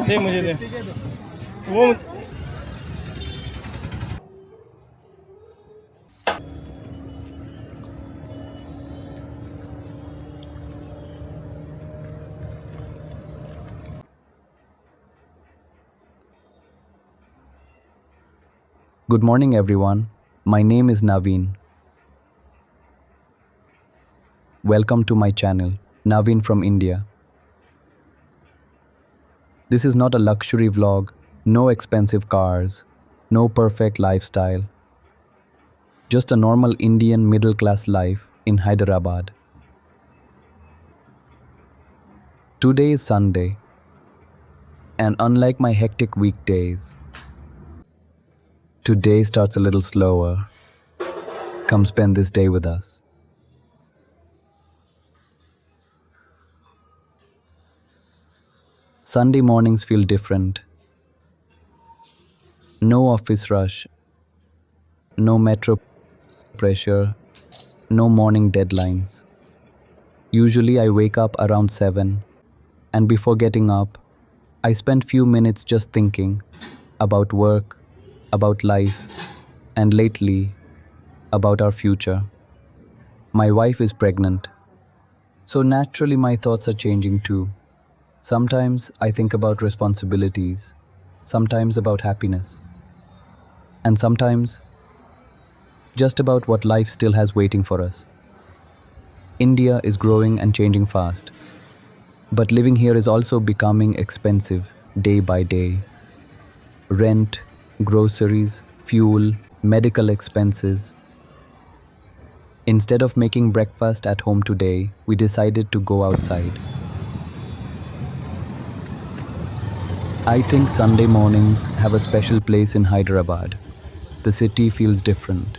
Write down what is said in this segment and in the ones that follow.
दे मुझे दे वो Good morning, everyone. My name is Naveen. Welcome to my channel, Naveen from India. This is not a luxury vlog, no expensive cars, no perfect lifestyle, just a normal Indian middle class life in Hyderabad. Today is Sunday, and unlike my hectic weekdays, today starts a little slower. Come spend this day with us. Sunday mornings feel different. No office rush, no metro pressure, no morning deadlines. Usually I wake up around 7, and before getting up, I spend few minutes just thinking about work, about life, and lately about our future. My wife is pregnant, so naturally my thoughts are changing too. Sometimes I think about responsibilities, sometimes about happiness, and sometimes just about what life still has waiting for us. India is growing and changing fast, but living here is also becoming expensive day by day. Rent, groceries, fuel, medical expenses. Instead of making breakfast at home today, we decided to go outside. I think Sunday mornings have a special place in Hyderabad. The city feels different,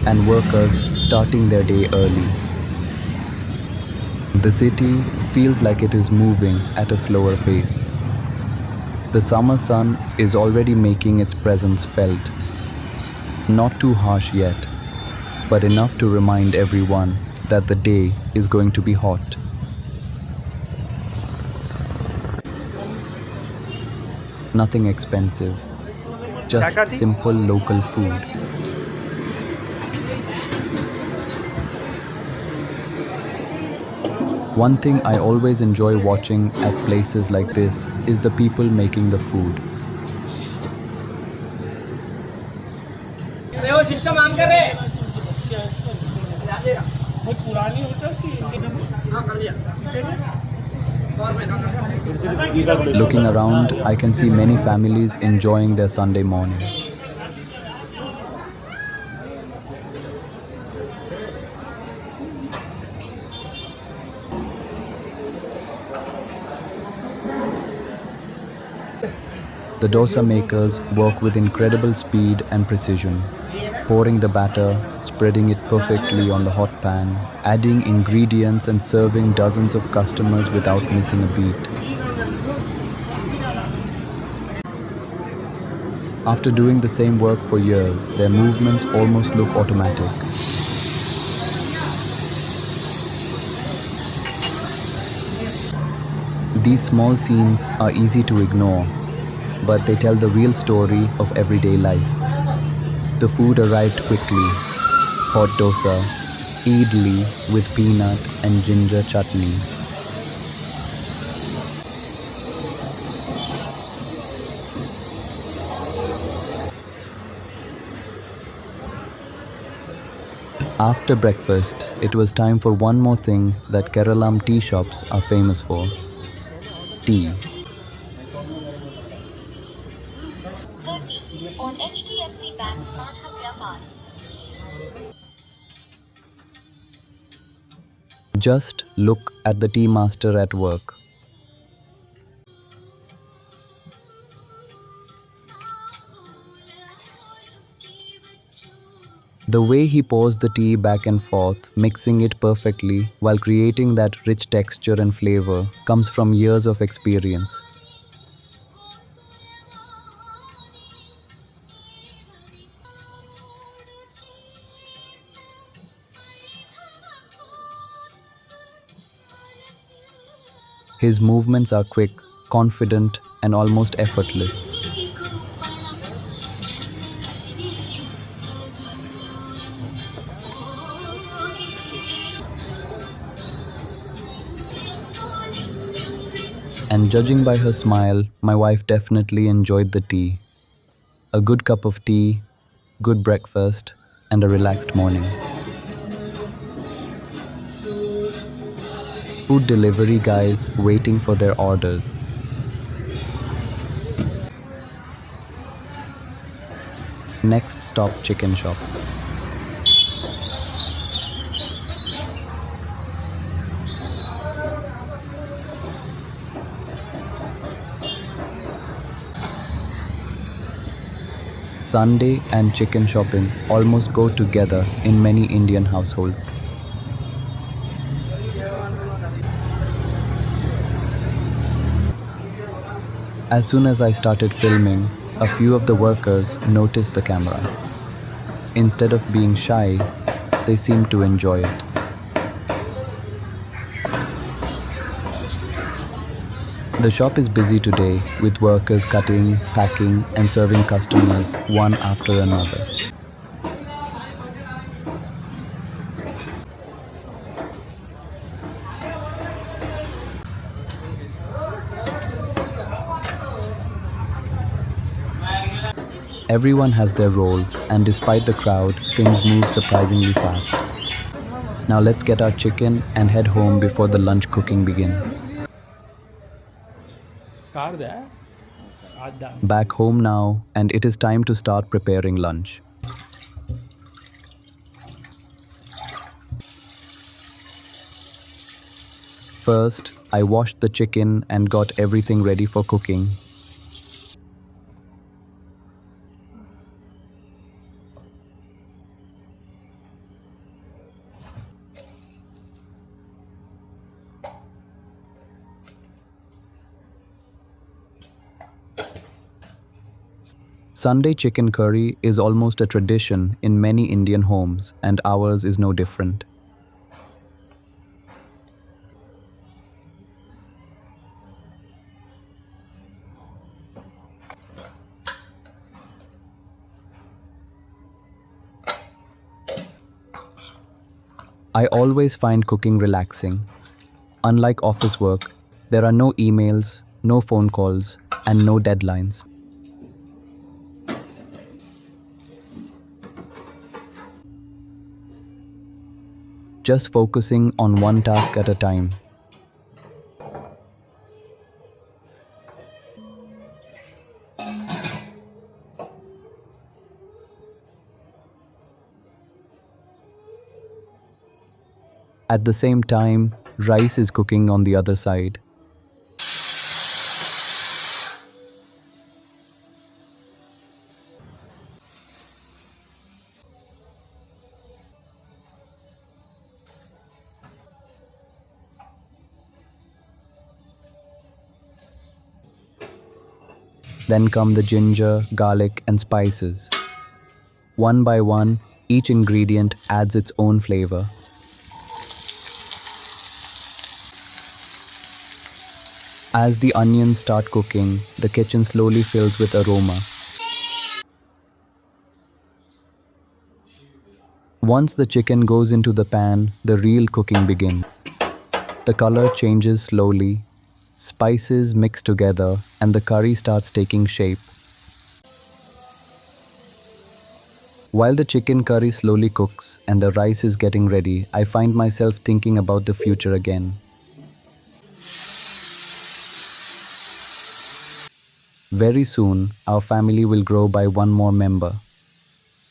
and workers starting their day early. The city feels like it is moving at a slower pace. The summer sun is already making its presence felt. Not too harsh yet, but enough to remind everyone that the day is going to be hot. Nothing expensive, क्या just खाती simple local food. One thing I always enjoy watching at places like this is the people making the food. वो system on कर रहे बहुत पुरानी होता है हाँ कर लिया Looking around, I can see many families enjoying their Sunday morning. The dosa makers work with incredible speed and precision, pouring the batter, spreading it perfectly on the hot pan, adding ingredients and serving dozens of customers without missing a beat. After doing the same work for years, their movements almost look automatic. These small scenes are easy to ignore, but they tell the real story of everyday life. The food arrived quickly. Hot dosa, idli with peanut and ginger chutney. After breakfast, it was time for one more thing that Keralam tea shops are famous for: tea. Just look at the tea master at work. The way he pours the tea back and forth, mixing it perfectly while creating that rich texture and flavor, comes from years of experience. His movements are quick, confident, and almost effortless. And judging by her smile, my wife definitely enjoyed the tea. A good cup of tea, good breakfast, and a relaxed morning. Food delivery guys waiting for their orders. Next stop, chicken shop. Sunday and chicken shopping almost go together in many Indian households. As soon as I started filming, a few of the workers noticed the camera. Instead of being shy, they seemed to enjoy it. The shop is busy today with workers cutting, packing, and serving customers one after another. Everyone has their role, and despite the crowd, things move surprisingly fast. Now let's get our chicken and head home before the lunch cooking begins. कार दे आज दाम Back home now, and it is time to start preparing lunch. First, I washed the chicken and got everything ready for cooking. Sunday chicken curry is almost a tradition in many Indian homes, and ours is no different. I always find cooking relaxing. Unlike office work, there are no emails, no phone calls, and no deadlines. Just focusing on one task at a time. At the same time, rice is cooking on the other side. Then come the ginger, garlic, and spices. One by one, each ingredient adds its own flavor. As the onions start cooking, the kitchen slowly fills with aroma. Once the chicken goes into the pan, the real cooking begins. The color changes slowly, spices mix together, and the curry starts taking shape. While the chicken curry slowly cooks and the rice is getting ready, I find myself thinking about the future again. Very soon, our family will grow by one more member.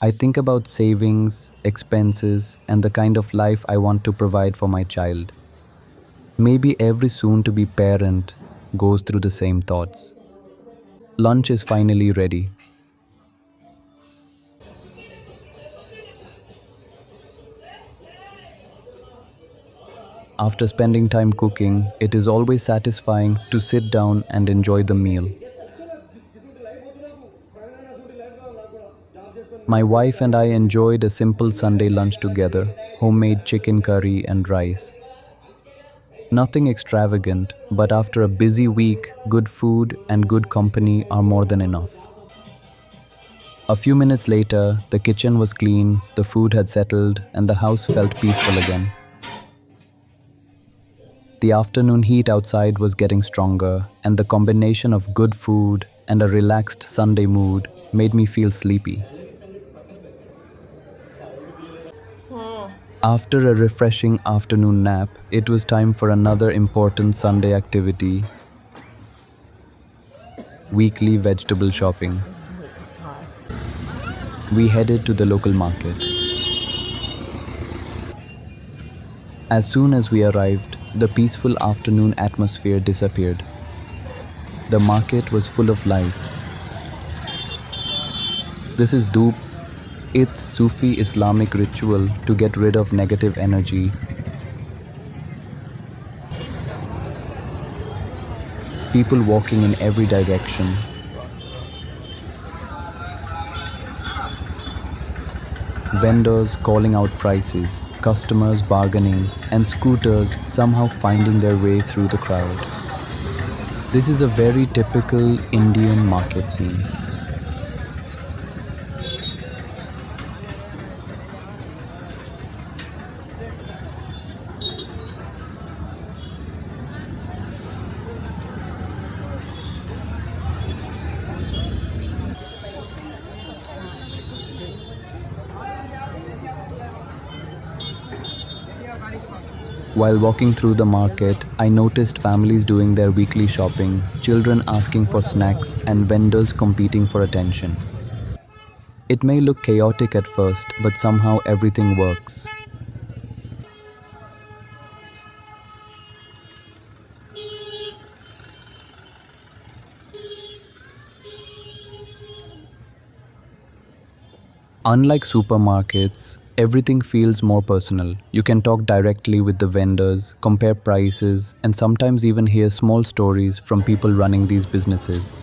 I think about savings, expenses, and the kind of life I want to provide for my child. Maybe every soon-to-be parent goes through the same thoughts. Lunch is finally ready. After spending time cooking, it is always satisfying to sit down and enjoy the meal. My wife and I enjoyed a simple Sunday lunch together, homemade chicken curry and rice. Nothing extravagant, but after a busy week, good food and good company are more than enough. A few minutes later, the kitchen was clean, the food had settled, and the house felt peaceful again. The afternoon heat outside was getting stronger, and the combination of good food and a relaxed Sunday mood made me feel sleepy. After a refreshing afternoon nap, it was time for another important Sunday activity: weekly vegetable shopping. We headed to the local market. As soon as we arrived, the peaceful afternoon atmosphere disappeared. The market was full of life. This is Dhoop. It's Sufi Islamic ritual to get rid of negative energy. People walking in every direction. Vendors calling out prices, customers bargaining, and scooters somehow finding their way through the crowd. This is a very typical Indian market scene. While walking through the market, I noticed families doing their weekly shopping, children asking for snacks, and vendors competing for attention. It may look chaotic at first, but somehow everything works. Unlike supermarkets, everything feels more personal. You can talk directly with the vendors, compare prices, and sometimes even hear small stories from people running these businesses.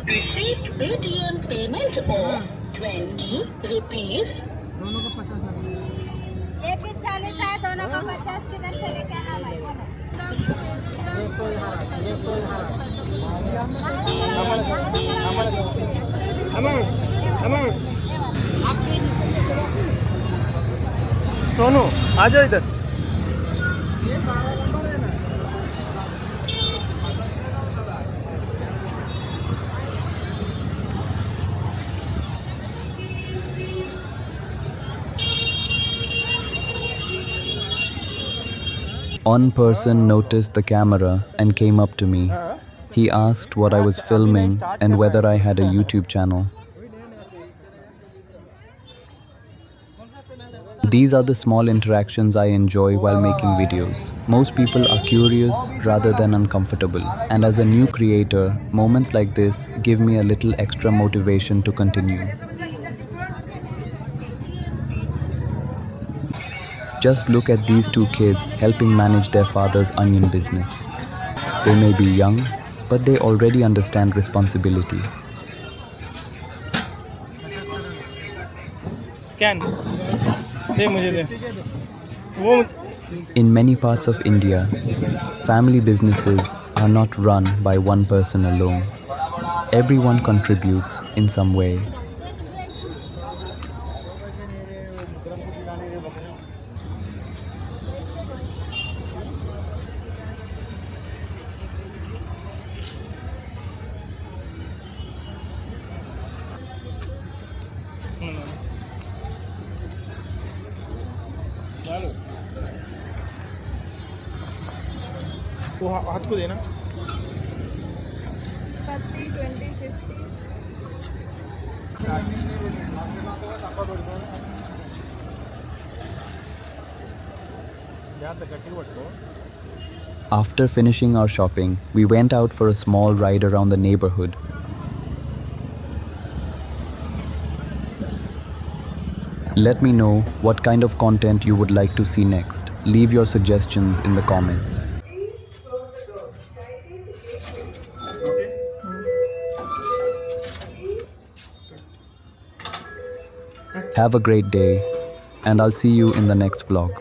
Receipt Paytm payment of 20 rupees. एक ही 40 है, दोनों का 50 किधर से लेके आना भाई? सोनू आ जाओ इधर। One person noticed the camera and came up to me. He asked what I was filming and whether I had a YouTube channel. These are the small interactions I enjoy while making videos. Most people are curious rather than uncomfortable, and as a new creator, moments like this give me a little extra motivation to continue. Just look at these two kids helping manage their father's onion business. They may be young, but they already understand responsibility. Scan दे मुझे दे वो। In many parts of India, family businesses are not run by one person alone. Everyone contributes in some way. ચાલો वो हाथ को देना 30, 20, 50. जाता गट्टी पट्टो After finishing our shopping, we went out for a small ride around the neighborhood. Let me know what kind of content you would like to see next. Leave your suggestions in the comments. Have a great day, and I'll see you in the next vlog.